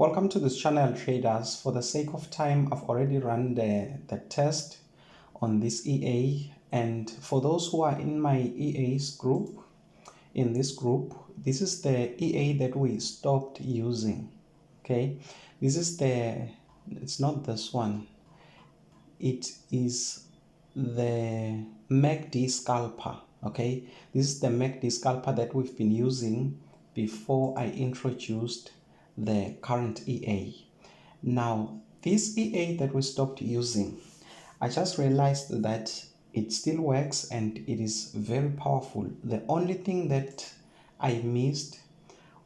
Welcome to this channel, traders. For the sake of time, I've already run the test on this EA, and for those who are in my EA's group, this is the EA that we stopped using. Okay, it's not this one, it is the MACD scalper. Okay, this is the MACD scalper that we've been using before I introduced the current EA. Now, this EA that we stopped using, I just realized that it still works and it is very powerful. The only thing that I missed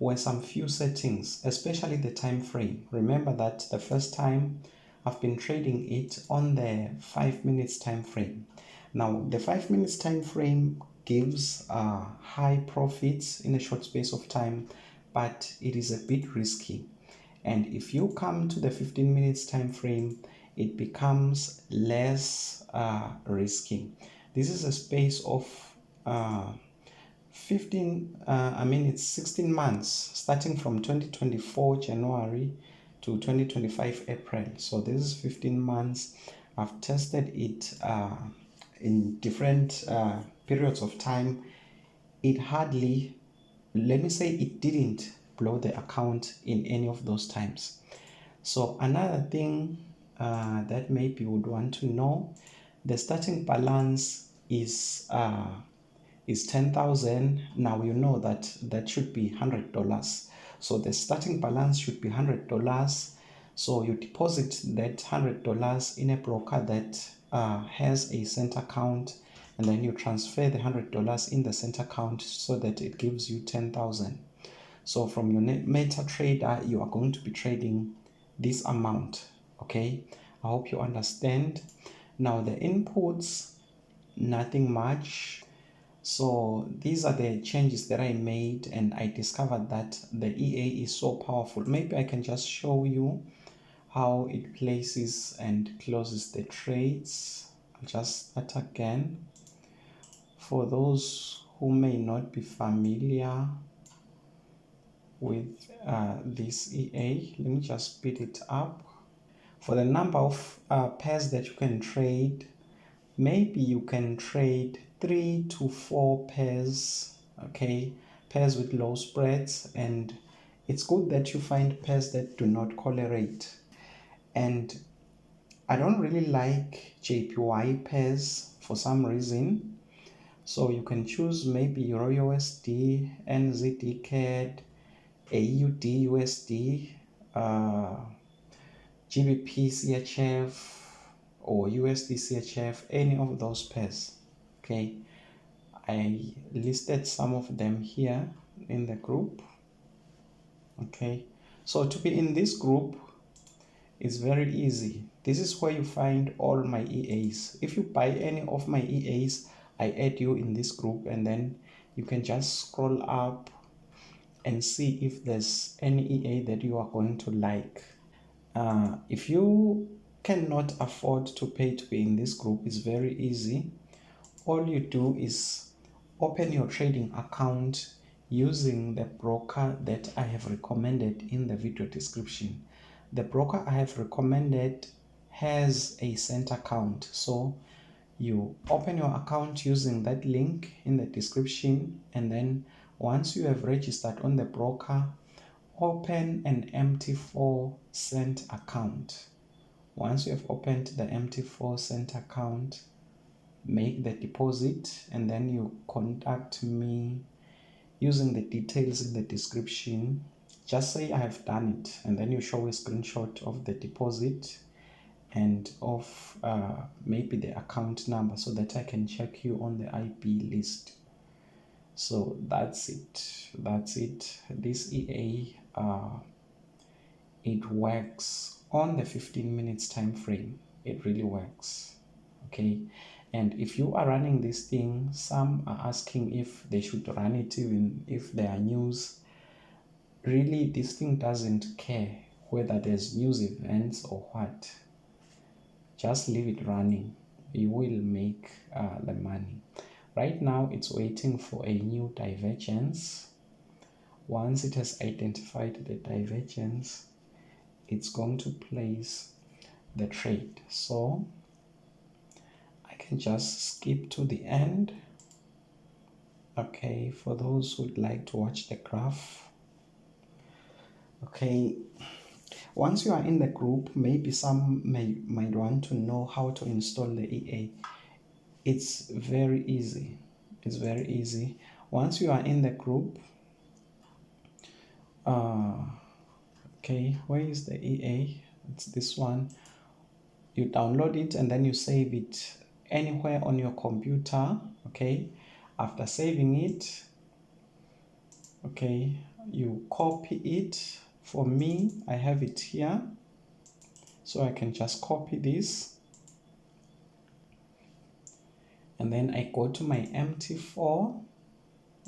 were some few settings, especially the time frame. Remember that the first time I've been trading it on the 5 minutes time frame. Now, the 5 minutes time frame gives high profits in a short space of time, but it is a bit risky. And if you come to the 15 minutes time frame, it becomes less risky. This is a space of 16 months, starting from 2024 January to 2025 April. So this is 15 months. I've tested it in different periods of time. It didn't blow the account in any of those times. So another thing that maybe you would want to know, the starting balance is 10,000. Now you know that should be $100. So the starting balance should be $100. So you deposit that $100 in a broker that has a Cent account, and then you transfer the $100 in the Cent account so that it gives you 10,000. So from your MetaTrader, you are going to be trading this amount. Okay, I hope you understand. Now the inputs, nothing much. So these are the changes that I made, and I discovered that the EA is so powerful. Maybe I can just show you how it places and closes the trades. I'll just start again. For those who may not be familiar with this EA, let me just speed it up. For the number of pairs that you can trade, maybe you can trade 3 to 4 pairs, okay, pairs with low spreads, and it's good that you find pairs that do not correlate. And I don't really like JPY pairs for some reason, so you can choose maybe Euro USD, NZD CAD, AUD USD, GBP CHF, or USD CHF, any of those pairs. Okay, I listed some of them here in the group. Okay, so to be in this group is very easy. This is where you find all my EAs. If you buy any of my EAs, I add you in this group, and then you can just scroll up and see if there's any EA that you are going to like. If you cannot afford to pay to be in this group, it's very easy. All you do is open your trading account using the broker that I have recommended in the video description. The broker I have recommended has a Cent account, so you open your account using that link in the description, and then once you have registered on the broker, open an MT4 Cent account. Once you have opened the MT4 Cent account, make the deposit, and then you contact me using the details in the description. Just say I have done it, and then you show a screenshot of the deposit and of maybe the account number, so that I can check you on the IB list. So that's it. This EA, it works on the 15 minutes time frame. It really works. Okay, and if you are running this thing, some are asking if they should run it even if there are news. Really, this thing doesn't care whether there's news events or what. Just leave it running. You will make the money. Right now, it's waiting for a new divergence. Once it has identified the divergence, it's going to place the trade. So I can just skip to the end. Okay, for those who'd like to watch the graph. Okay, once you are in the group, maybe some might want to know how to install the EA. It's very easy. It's very easy. Once you are in the group, okay, where is the EA? It's this one. You download it and then you save it anywhere on your computer. Okay, after saving it, okay, you copy it. For me, I have it here, so I can just copy this, and then I go to my MT4.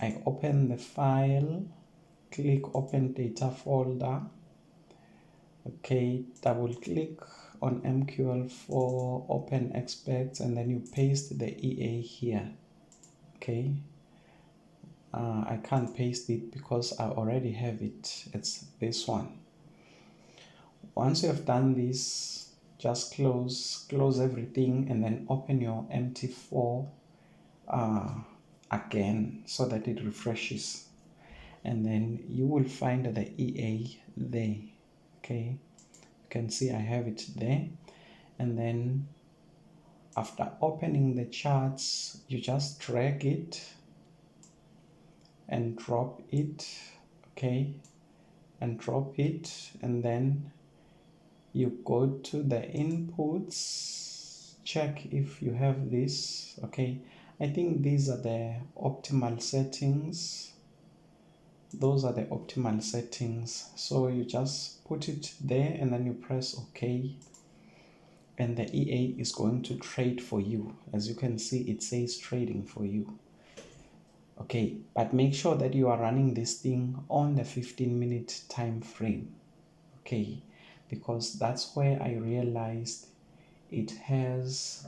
I open the file, click open data folder. Okay, double click on MQL4, open experts, and then you paste the EA here. Okay, I can't paste it because I already have it. It's this one. Once you have done this, just close everything and then open your MT4 again so that it refreshes, and then you will find the EA there. Okay, you can see I have it there. And then after opening the charts, you just drag it and drop it. Okay, and drop it, and then you go to the inputs, check if you have this. Okay, I think these are the optimal settings. Those are the optimal settings. So you just put it there and then you press OK, and the EA is going to trade for you. As you can see, it says trading for you. Okay, but make sure that you are running this thing on the 15-minute time frame. Okay, because that's where I realized it has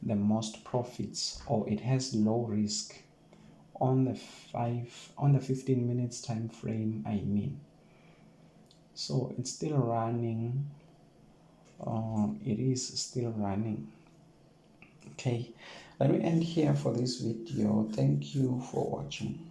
the most profits, or it has low risk on the 15 minutes time frame, I mean. So it's still running. It is still running. Okay, let me end here for this video. Thank you for watching.